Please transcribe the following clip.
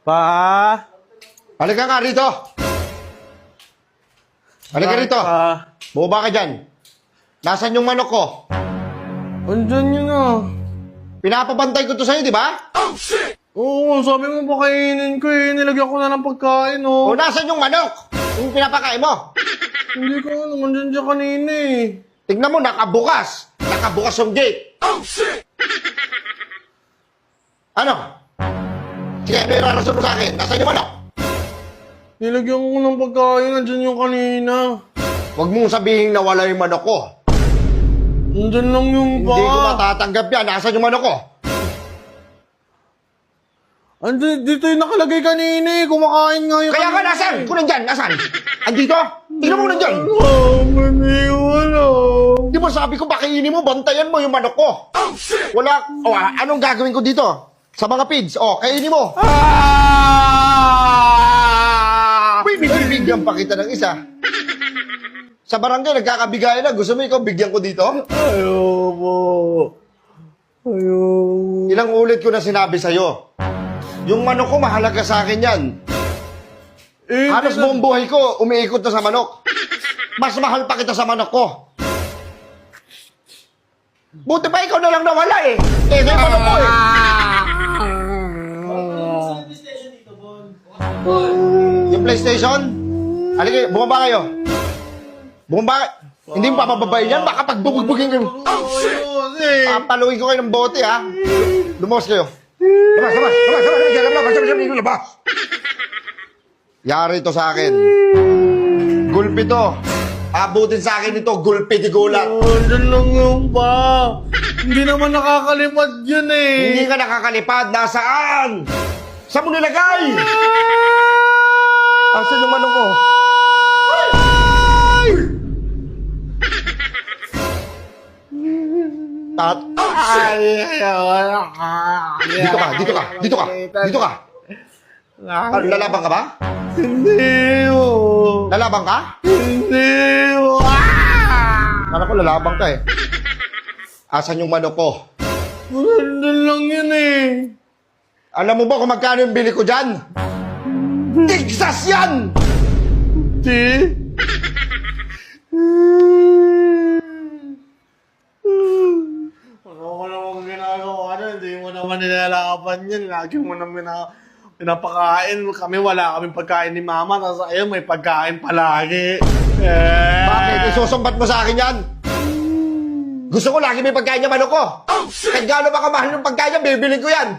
Pa? Halika nga rito. Halika rito. Pa? Bumaba ka dyan. Nasaan yung manok ko? Andyan yun ah. Pinapabantay ko to sa'yo, di ba? Oo, sabi mo pa kainin ko eh. Nilagyan ko na ng pagkain oh. O nasaan yung manok? Yung pinapakain mo? Hindi ko naman dyan kanina eh. Tignan mo, nakabukas. Nakabukas yung gate. Ano? Sige, may rarason mo sa akin. Nasaan yung manok? Nilagyan ko ng pagkain. Andyan yung kanina. Huwag mong sabihin na wala yung manok ko. Andyan lang yung pa. Hindi ko matatanggap yan. Nasaan yung manok ko? Andyan, dito yung nakalagay kanina eh. Kumakain nga yung Kaya nga, nasaan? Kung nandyan, nasaan? Andito? Tingnan mo nandyan. Oh, maniwala. Di ba sabi ko, pakainin mo, bantayan mo yung manok ko. Wala, anong gagawin ko dito? Sa mga pigs, kainin mo. Bibigyan pa kita ng isa. Sa barangay, nagkakabigayan na. Gusto mo ikaw, bigyan ko dito? Ayoko. Ayoko. Ilang ulit ko na sinabi sa'yo. Yung manok ko, mahalaga sa akin yan. Halos buong buhay ko, umiikot na sa manok. Mas mahal pa kita sa manok ko. Buti pa ikaw na lang nawala eh. Ito yung manok ko eh. Yung PlayStation? Halika, bumaba kayo. Bumaba. Hindi mo papababay yan. Baka pagbubugbugin kayo. Papaluin ko kayo ng bote ha. Lumos kayo. Labas. Yari ito sa akin. Gulpi to. Abutin sa akin ito, gulpi di gulat. Andyan lang yung pa. Hindi naman nakakalipad yun eh. Hindi ka nakakalipad. Nasaan? Saan mo nilagay? Asan yung manok ko? Dito ka. Lalaban ka ba? Hindi mo. Lalaban ka? Hindi mo. Kala ko lalaban ka eh. Asan yung manok ko? Andyan lang yun eh. Alam mo ba kung magkano yung bili ko dyan? Tigsas yan! Di? Ano ko namang ginagawa na, hindi mo naman nilalaban yan. Lagi mo naman pinapakain. Kami wala kaming pagkain ni mama, tapos ayun may pagkain palagi. Bakit? Isusumbat mo sa akin yan? Gusto ko lagi may pagkain niya manok ko. Kahit gaano ba kamahal yung pagkain niya, bibilin ko yan.